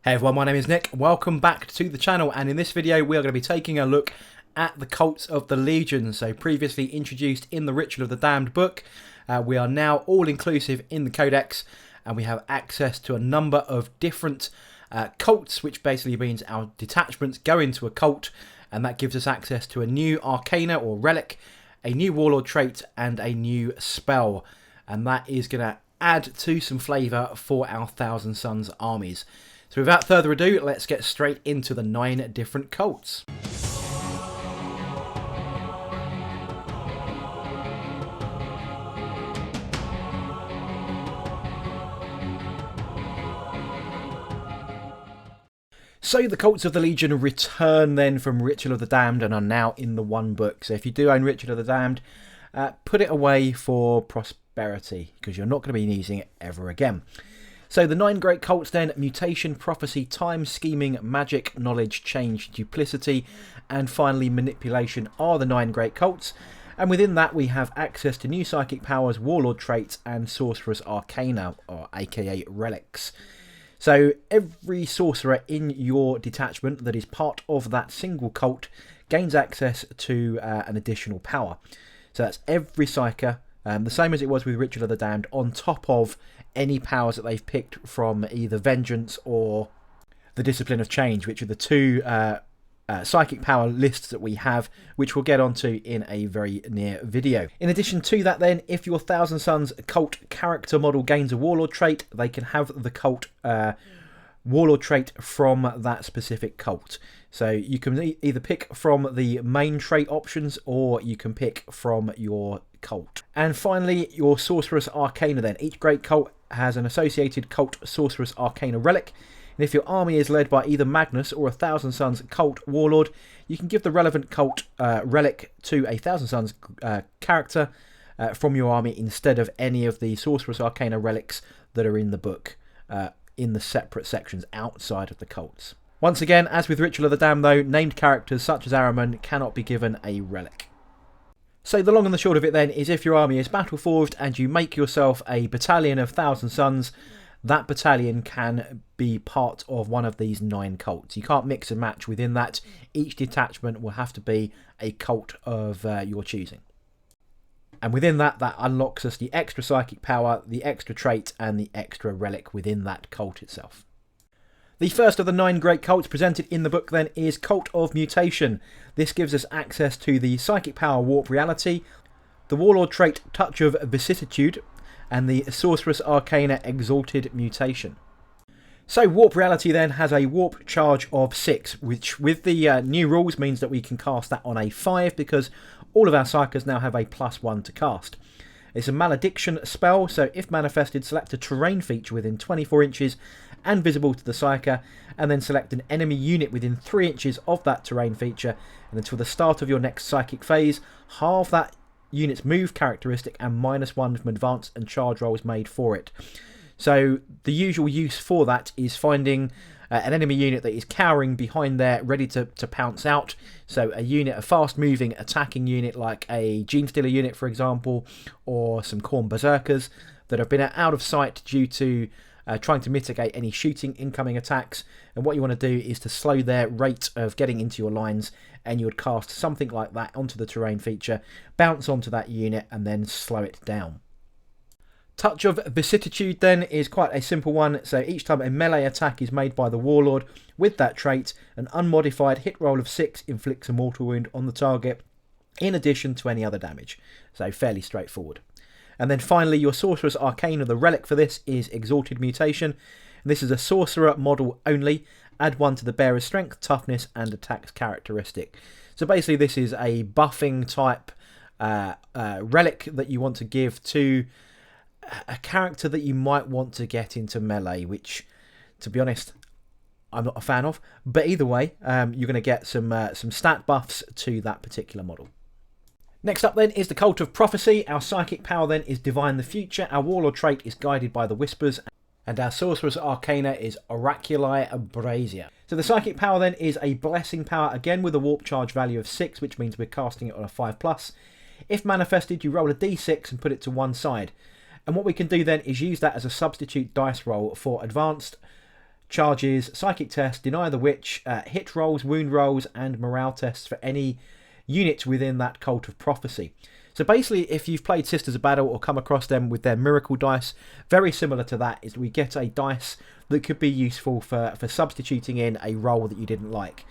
Hey everyone, my name is Nick. Welcome back to the channel, and in this video we are going to be taking a look at the cults of the Legion. So previously introduced in the Ritual of the Damned book, we are now all inclusive in the Codex, and we have access to a number of different cults, which basically means our detachments go into a cult, and that gives us access to a new arcana or relic, a new warlord trait, and a new spell, and that is going to add to some flavour for our Thousand Sons armies. So without further ado, let's get straight into the 9 different cults. So the cults of the Legion return then from Ritual of the Damned and are now in the one book. So if you do own Ritual of the Damned, put it away for prosperity, because you're not going to be using it ever again. So the 9 great cults then: Mutation, Prophecy, Time, Scheming, Magic, Knowledge, Change, Duplicity, and finally Manipulation are the 9 great cults. And within that we have access to new psychic powers, warlord traits, and sorcerous arcana, or aka relics. So every sorcerer in your detachment that is part of that single cult gains access to an additional power. So that's every psyker, the same as it was with Ritual of the Damned, on top of any powers that they've picked from either Vengeance or the Discipline of Change, which are the 2 psychic power lists that we have, which we'll get onto in a very near video. In addition to that then, if your Thousand Sons cult character model gains a warlord trait, they can have the cult warlord trait from that specific cult. So you can either pick from the main trait options, or you can pick from your cult. And finally, your Sorcerous Arcana then. Each great cult has an associated cult Sorcerous Arcana relic, and if your army is led by either Magnus or a Thousand Sons cult warlord, you can give the relevant cult relic to a Thousand Sons character from your army instead of any of the Sorcerous Arcana relics that are in the book in the separate sections outside of the cults. Once again, as with Ritual of the Damned though, named characters such as Araman cannot be given a relic. So the long and the short of it then is, if your army is battle forged and you make yourself a battalion of Thousand Sons, that battalion can be part of one of these 9 cults. You can't mix and match within that. Each detachment will have to be a cult of your choosing. And within that, that unlocks us the extra psychic power, the extra trait, and the extra relic within that cult itself. The first of the 9 great cults presented in the book then is Cult of Mutation. This gives us access to the psychic power Warp Reality, the warlord trait Touch of Vicissitude, and the sorcerous arcana Exalted Mutation. So Warp Reality then has a warp charge of 6, which with the new rules means that we can cast that on a 5, because all of our psykers now have a +1 to cast. It's a malediction spell, so if manifested, select a terrain feature within 24 inches and visible to the psyker, and then select an enemy unit within 3 inches of that terrain feature, and until the start of your next psychic phase, halve that unit's move characteristic and -1 from advance and charge rolls made for it. So the usual use for that is finding an enemy unit that is cowering behind there, ready to pounce out. So a unit, a fast-moving attacking unit like a Genestealer unit, for example, or some Khorne Berserkers that have been out of sight due to trying to mitigate any shooting incoming attacks. And what you want to do is to slow their rate of getting into your lines, and you would cast something like that onto the terrain feature, bounce onto that unit, and then slow it down. Touch of Vicissitude then is quite a simple one. So each time a melee attack is made by the warlord with that trait, an unmodified hit roll of 6 inflicts a mortal wound on the target, in addition to any other damage. So fairly straightforward. And then finally, your Sorcerous Arcana, the relic for this, is Exalted Mutation. And this is a sorcerer model only. Add 1 to the bearer's strength, toughness, and attacks characteristic. So basically this is a buffing type relic that you want to give to a character that you might want to get into melee, which, to be honest, I'm not a fan of. But either way, you're going to get some stat buffs to that particular model. Next up then is the Cult of Prophecy. Our psychic power then is Divine the Future. Our warlord trait is Guided by the Whispers. And our Sorcerous Arcana is Oraculi Brazier. So the psychic power then is a blessing power, again with a warp charge value of 6, which means we're casting it on a 5+. If manifested, you roll a d6 and put it to one side. And what we can do then is use that as a substitute dice roll for advanced charges, psychic tests, deny the witch, hit rolls, wound rolls, and morale tests for any unit within that cult of prophecy. So basically, if you've played Sisters of Battle or come across them with their miracle dice, very similar to that is we get a dice that could be useful for substituting in a roll that you didn't like.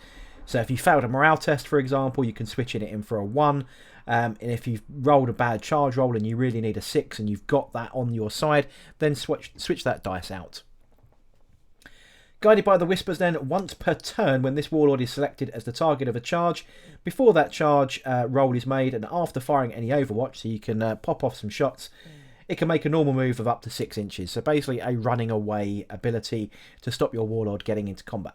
So if you failed a morale test, for example, you can switch it in for a 1. And if you've rolled a bad charge roll and you really need a 6 and you've got that on your side, then switch that dice out. Guided by the Whispers then, once per turn when this Warlord is selected as the target of a charge, before that charge roll is made and after firing any Overwatch, so you can pop off some shots, it can make a normal move of up to 6 inches. So basically a running away ability to stop your Warlord getting into combat.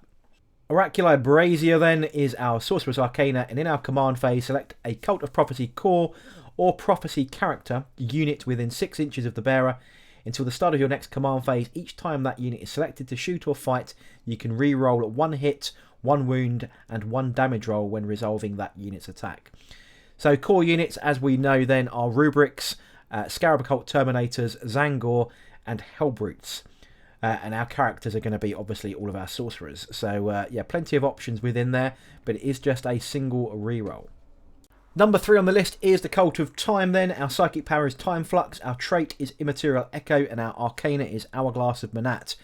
Oraculi Brazier then is our Sorcerous Arcana, and in our command phase select a Cult of Prophecy core or Prophecy character unit within 6 inches of the bearer. Until the start of your next command phase, each time that unit is selected to shoot or fight, you can re-roll 1 hit, 1 wound and 1 damage roll when resolving that unit's attack. So core units, as we know then, are Rubrics, Scarab Occult Terminators, Zangor and Hellbrutes. And our characters are going to be obviously all of our sorcerers. So yeah, plenty of options within there, but it is just a single reroll. Number 3 on the list is the Cult of Time then. Our psychic power is Time Flux, our trait is Immaterial Echo, and our arcana is Hourglass of Manat.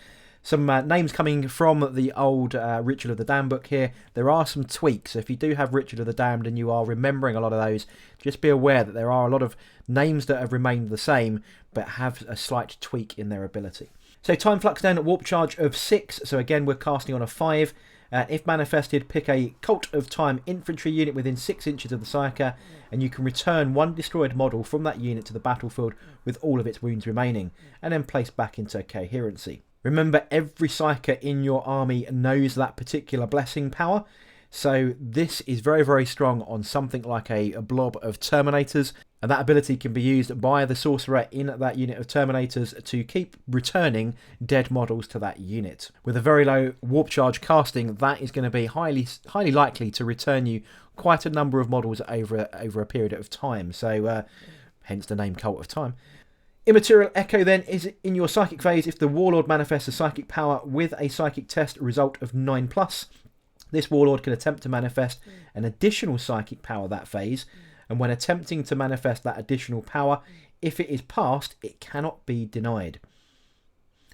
Some names coming from the old Ritual of the Damned book here. There are some tweaks, so if you do have Ritual of the Damned and you are remembering a lot of those, just be aware that there are a lot of names that have remained the same, but have a slight tweak in their ability. So Time Flux then, warp charge of 6, so again we're casting on a 5. If manifested, pick a Cult of Time infantry unit within 6 inches of the Psyker, and you can return 1 destroyed model from that unit to the battlefield with all of its wounds remaining, and then place back into coherency. Remember, every Psyker in your army knows that particular blessing power, so this is very, very strong on something like a blob of Terminators, and that ability can be used by the Sorcerer in that unit of Terminators to keep returning dead models to that unit. With a very low warp charge casting, that is going to be highly likely to return you quite a number of models over a period of time, so hence the name Cult of Time. Immaterial Echo then is in your Psychic phase if the Warlord manifests a Psychic power with a Psychic test result of 9+. This Warlord can attempt to manifest an additional Psychic power that phase, and when attempting to manifest that additional power, if it is passed, it cannot be denied.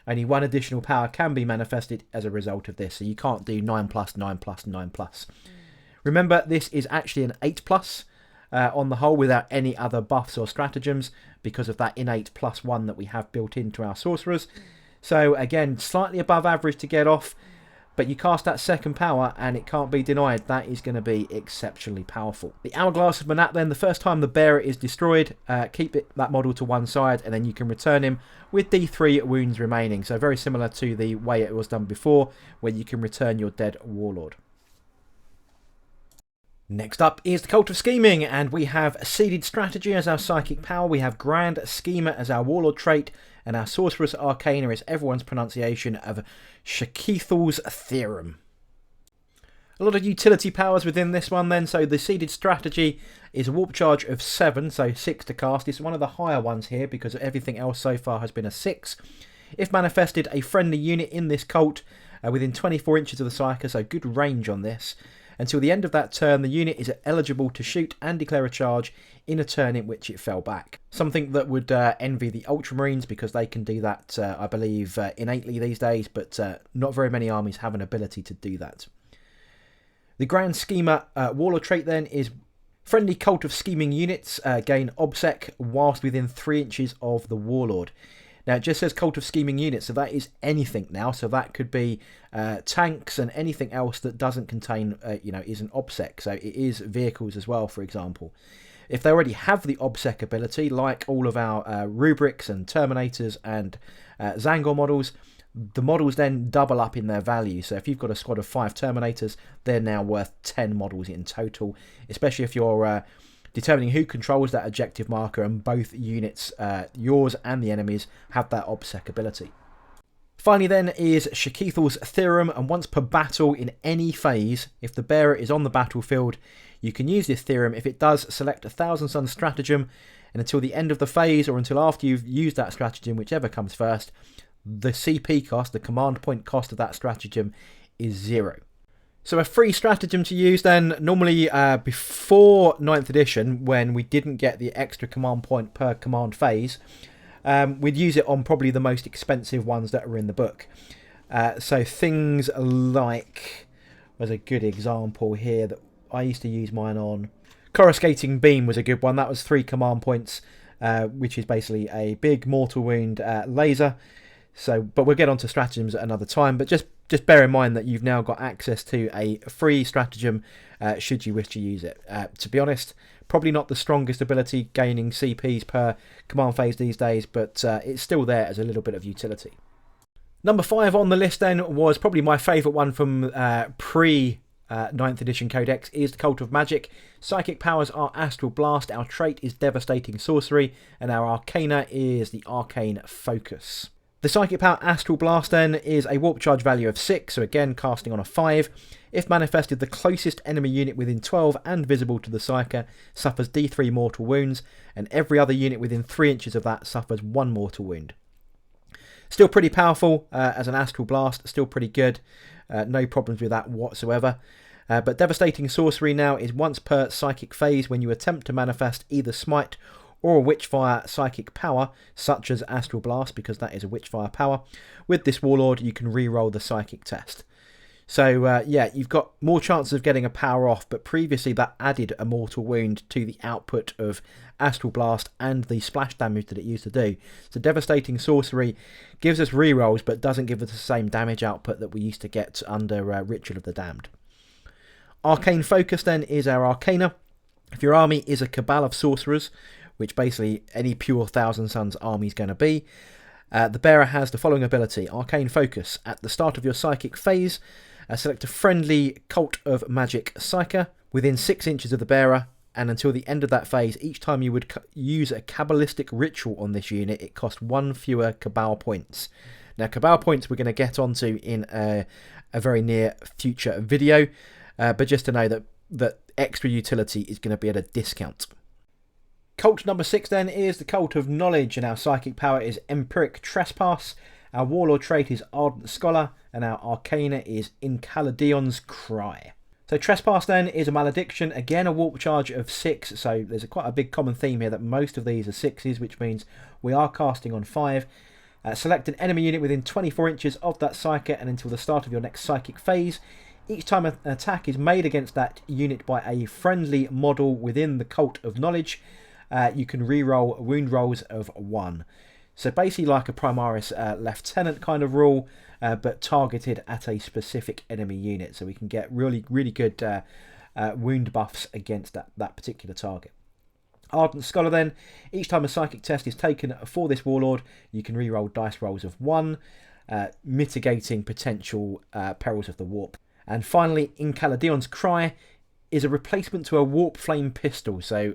Only 1 additional power can be manifested as a result of this, so you can't do 9+, 9+, 9+. Remember, this is actually an 8+, on the whole without any other buffs or stratagems because of that innate +1 that we have built into our sorcerers. So again, slightly above average to get off, but you cast that second power and it can't be denied. That is going to be exceptionally powerful. The Hourglass of Manat then, the first time the bearer is destroyed, keep that model to one side and then you can return him with D3 wounds remaining. So very similar to the way it was done before, where you can return your dead Warlord. Next up is the Cult of Scheming, and we have Seeded Strategy as our Psychic power, we have Grand Schemer as our Warlord trait, and our Sorcerous Arcana is everyone's pronunciation of Shakithal's Theorem. A lot of utility powers within this one then, so the Seeded Strategy is a warp charge of 7, so 6 to cast. It's one of the higher ones here because everything else so far has been a 6. If manifested, a friendly unit in this cult within 24 inches of the Psyker, so good range on this. Until the end of that turn, the unit is eligible to shoot and declare a charge in a turn in which it fell back. Something that would envy the Ultramarines because they can do that, I believe, innately these days, but not very many armies have an ability to do that. The Grand Schemer Warlord trait then is friendly Cult of Scheming units gain Obsec whilst within 3 inches of the Warlord. Now, it just says Cult of Scheming units, so that is anything now. So that could be tanks and anything else that doesn't contain, is an OBSEC. So it is vehicles as well, for example. If they already have the OBSEC ability, like all of our Rubrics and Terminators and Zangor models, the models then double up in their value. So if you've got a squad of 5 Terminators, they're now worth 10 models in total, especially if you're determining who controls that objective marker and both units, yours and the enemy's, have that OBSEC ability. Finally then is Shakithal's Theorem, and once per battle in any phase, if the bearer is on the battlefield, you can use this theorem. If it does, select a Thousand Suns stratagem, and until the end of the phase or until after you've used that stratagem, whichever comes first, the CP cost, the command point cost of that stratagem, is 0. So a free stratagem to use then, normally before 9th edition, when we didn't get the extra command point per command phase, we'd use it on probably the most expensive ones that are in the book. So things like, there's a good example here that I used to use mine on. Coruscating Beam was a good one. That was 3 command points, which is basically a big mortal wound laser. So, but we'll get onto stratagems at another time. But just bear in mind that you've now got access to a free stratagem should you wish to use it. To be honest, probably not the strongest ability gaining CPs per command phase these days, but it's still there as a little bit of utility. Number 5 on the list then was probably my favourite one from pre 9th edition Codex, is the Cult of Magic. Psychic powers are Astral Blast, our trait is Devastating Sorcery, and our Arcana is the Arcane Focus. The psychic power Astral Blast then is a warp charge value of 6, so again casting on a 5. If manifested, the closest enemy unit within 12 and visible to the Psyker suffers D3 mortal wounds, and every other unit within 3 inches of that suffers 1 mortal wound. Still pretty powerful as an Astral Blast, still pretty good. No problems with that whatsoever. But Devastating Sorcery now is once per psychic phase when you attempt to manifest either Smite or a Witchfire psychic power, such as Astral Blast, because that is a Witchfire power. With this Warlord, you can re-roll the psychic test. So, yeah, you've got more chances of getting a power off, but previously that added a mortal wound to the output of Astral Blast and the splash damage that it used to do. So Devastating Sorcery gives us rerolls, but doesn't give us the same damage output that we used to get under Ritual of the Damned. Arcane Focus then is our Arcana. If your army is a cabal of sorcerers, which basically any pure Thousand Suns army is going to be, the bearer has the following ability: Arcane Focus. At the start of your psychic phase, select a friendly Cult of Magic Psyker within 6 inches of the bearer, and until the end of that phase, each time you would use a Kabbalistic ritual on this unit, it costs 1 fewer Cabal points. Now, Cabal points we're going to get onto in a very near future video, but just to know that extra utility is going to be at a discount. Cult number 6 then is the Cult of Knowledge, and our psychic power is Empiric Trespass. Our Warlord trait is Ardent Scholar, and our Arcana is Incalidion's Cry. So Trespass then is a malediction, again a warp charge of 6, so there's quite a big common theme here that most of these are 6s, which means we are casting on 5. Select an enemy unit within 24 inches of that Psyker and until the start of your next psychic phase. Each time an attack is made against that unit by a friendly model within the Cult of Knowledge, you can re-roll wound rolls of 1. So basically like a Primaris Lieutenant kind of rule, but targeted at a specific enemy unit. So we can get really, really good wound buffs against that particular target. Ardent Scholar then, each time a psychic test is taken for this Warlord, you can re-roll dice rolls of 1, mitigating potential perils of the warp. And finally, Incalidion's Cry is a replacement to a Warp Flame Pistol. So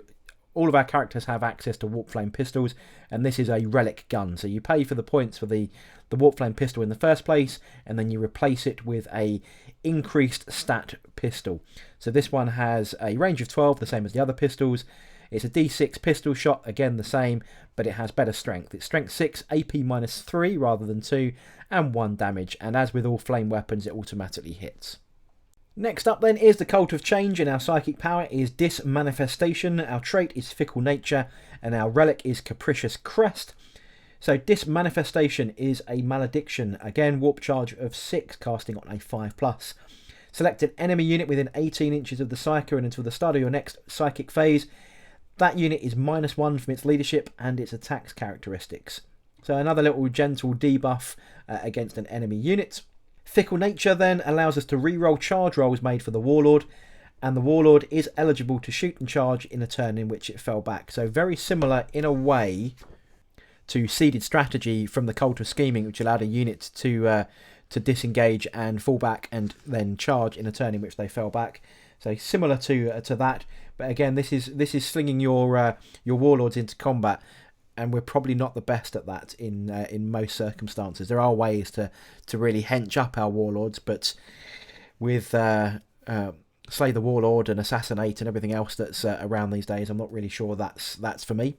all of our characters have access to Warp Flame Pistols, and this is a relic gun. So you pay for the points for the Warp Flame Pistol in the first place, and then you replace it with a increased stat pistol. So this one has a range of 12, the same as the other pistols. It's a D6 pistol shot, again the same, but it has better strength. It's strength 6, AP minus 3 rather than 2, and 1 damage. And as with all flame weapons, it automatically hits. Next up then is the Cult of Change, and our psychic power is Dismanifestation. Our trait is Fickle Nature, and our relic is Capricious Crest. So Dismanifestation is a malediction, again warp charge of 6, casting on a 5+. Select an enemy unit within 18 inches of the Psyker, and until the start of your next psychic phase, that unit is -1 from its leadership and its attacks characteristics. So another little gentle debuff against an enemy unit. Fickle Nature then allows us to re-roll charge rolls made for the Warlord, and the Warlord is eligible to shoot and charge in a turn in which it fell back. So very similar in a way to Seeded Strategy from the Cult of Scheming, which allowed a unit to disengage and fall back and then charge in a turn in which they fell back. So similar to that, but again this is slinging your Warlords into combat. And we're probably not the best at that in most circumstances. There are ways to really hench up our Warlords, but with Slay the Warlord and Assassinate and everything else that's around these days, I'm not really sure that's for me.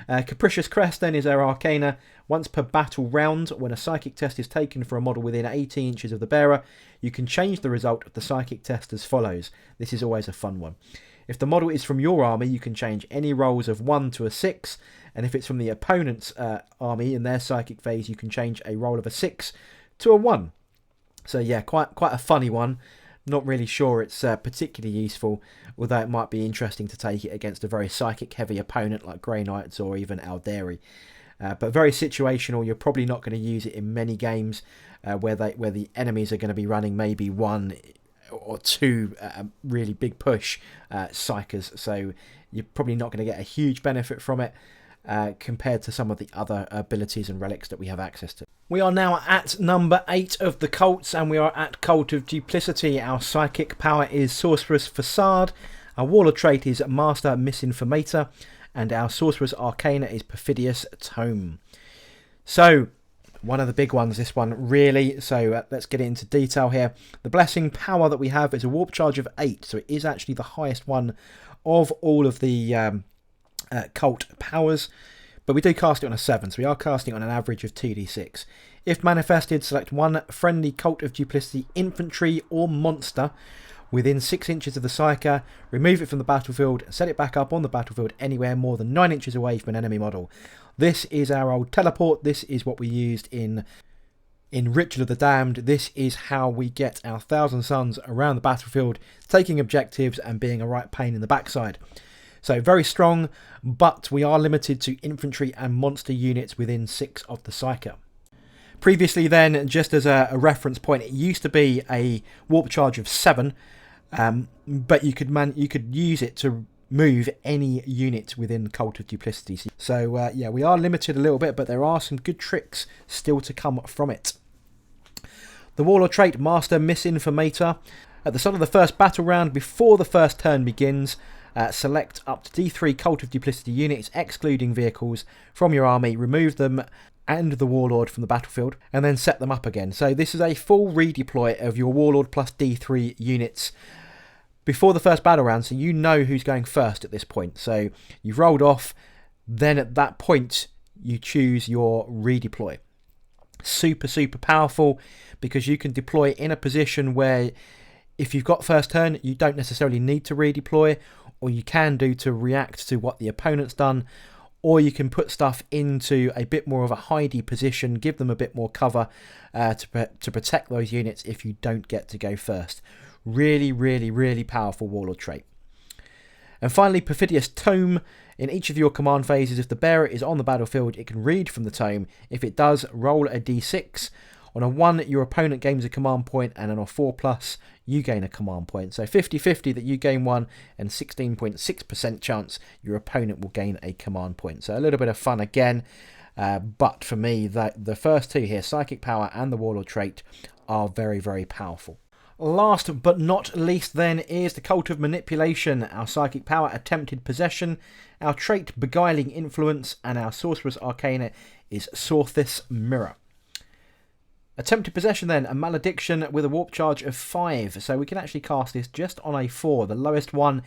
Capricious Crest then is our Arcana. Once per battle round, when a psychic test is taken for a model within 80 inches of the bearer, you can change the result of the psychic test as follows. This is always a fun one. If the model is from your army, you can change any rolls of 1 to a 6, and if it's from the opponent's army in their psychic phase, you can change a roll of a 6 to a 1. So yeah, quite a funny one. Not really sure it's particularly useful, although it might be interesting to take it against a very psychic-heavy opponent like Grey Knights or even Alderi. But very situational. You're probably not going to use it in many games where the enemies are going to be running maybe 1 or 2 really big push psychers. So you're probably not going to get a huge benefit from it compared to some of the other abilities and relics that we have access to. We are now at number 8 of the cults, and we are at Cult of Duplicity. Our psychic power is Sorcerous Facade. Our warlord trait is Master Misinformator. And our Sorcerous Arcana is Perfidious Tome. So, one of the big ones, this one, really. So, let's get into detail here. The Blessing power that we have is a warp charge of 8. So, it is actually the highest one of all of the cult powers. But we do cast it on a 7. So, we are casting on an average of 2d6. If manifested, select one friendly Cult of Duplicity infantry or monster within 6 inches of the Psyker, remove it from the battlefield, set it back up on the battlefield anywhere more than 9 inches away from an enemy model. This is our old teleport. This is what we used in Ritual of the Damned. This is how we get our 1,000 Suns around the battlefield, taking objectives and being a right pain in the backside. So very strong, but we are limited to infantry and monster units within 6 of the Psyker. Previously then, just as a reference point, it used to be a warp charge of 7, but you could use it to move any unit within Cult of Duplicity. So yeah, we are limited a little bit, but there are some good tricks still to come from it. The warlord trait, Master Misinformator. At the start of the first battle round, before the first turn begins, select up to D3 Cult of Duplicity units, excluding vehicles, from your army, remove them and the warlord from the battlefield, and then set them up again. So this is a full redeploy of your warlord plus D3 units before the first battle round, so you know who's going first at this point. So you've rolled off, then at that point you choose your redeploy. Super powerful, because you can deploy in a position where if you've got first turn, you don't necessarily need to redeploy, or you can do to react to what the opponent's done, or you can put stuff into a bit more of a hidey position, give them a bit more cover to protect those units if you don't get to go first. Really powerful warlord trait. And finally, Perfidious Tome. In each of your command phases, if the bearer is on the battlefield, it can read from the tome. If it does, roll a d6. On a 1, your opponent gains a command point, and on a 4+, you gain a command point. So 50-50 that you gain one, and 16.6% chance your opponent will gain a command point. So a little bit of fun again, but for me, the first two here, Psychic Power and the Warlord trait, are very powerful. Last but not least then is the Cult of Manipulation. Our Psychic Power, Attempted Possession. Our trait, Beguiling Influence. And our Sorcerous Arcana is Sorthis Mirror. Attempted Possession then, a malediction with a warp charge of 5. So we can actually cast this just on a 4, the lowest one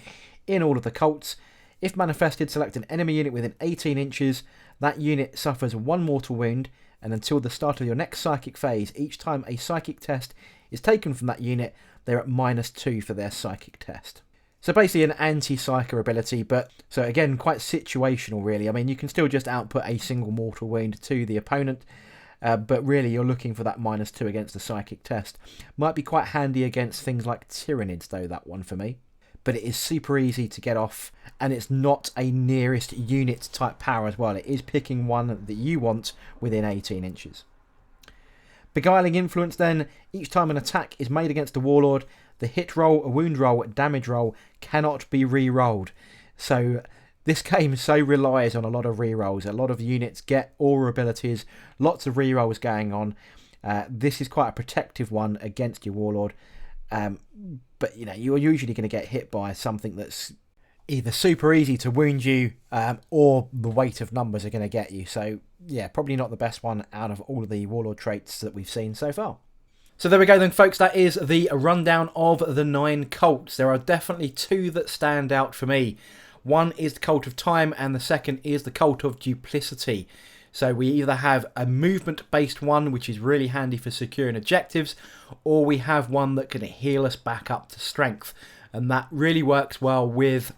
in all of the cults. If manifested, select an enemy unit within 18 inches. That unit suffers 1 mortal wound. And until the start of your next psychic phase, each time a psychic test is taken from that unit, they're at -2 for their psychic test. So basically an anti-psyker ability, but so again quite situational really. I mean, you can still just output a single mortal wound to the opponent, but really you're looking for that -2 against the psychic test. Might be quite handy against things like Tyranids though, that one for me. But it is super easy to get off, and it's not a nearest unit type power as well. It is picking one that you want within 18 inches. Beguiling Influence then, each time an attack is made against a warlord, the hit roll, a wound roll, a damage roll cannot be re-rolled. So this game so relies on a lot of re-rolls. A lot of units get aura abilities, lots of re-rolls going on. This is quite a protective one against your warlord. But you know, you're usually going to get hit by something that's either super easy to wound you, or the weight of numbers are going to get you. So yeah, probably not the best one out of all of the warlord traits that we've seen so far. So there we go then, folks. That is the rundown of the 9 cults. There are definitely 2 that stand out for me. One is the Cult of Time and the second is the Cult of Duplicity. So we either have a movement-based one, which is really handy for securing objectives, or we have one that can heal us back up to strength. And that really works well with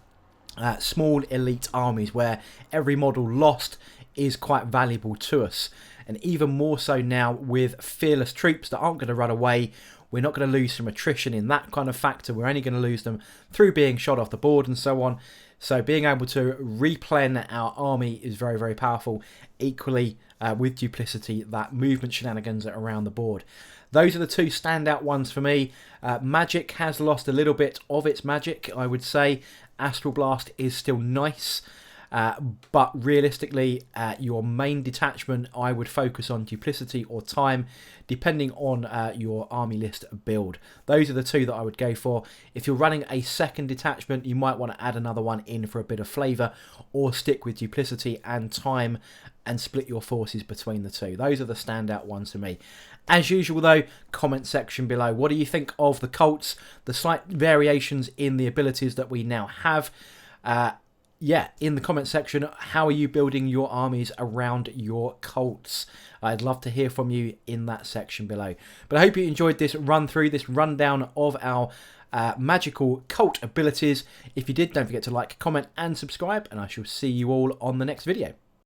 small elite armies, where every model lost is quite valuable to us. And even more so now with fearless troops that aren't going to run away. We're not going to lose from attrition in that kind of factor. We're only going to lose them through being shot off the board and so on. So being able to replen our army is very, very powerful. Equally, with Duplicity, that movement shenanigans around the board. Those are the two standout ones for me. Magic has lost a little bit of its magic, I would say. Astral Blast is still nice. But realistically, your main detachment, I would focus on Duplicity or Time, depending on your army list build. Those are the two that I would go for. If you're running a second detachment, you might want to add another one in for a bit of flavour, or stick with Duplicity and Time and split your forces between the two. Those are the standout ones for me. As usual though, comment section below. What do you think of the cults, the slight variations in the abilities that we now have? Yeah, in the comment section, how are you building your armies around your cults? I'd love to hear from you in that section below. But I hope you enjoyed this run through, this rundown of our magical cult abilities. If you did, don't forget to like, comment and subscribe, and I shall see you all on the next video.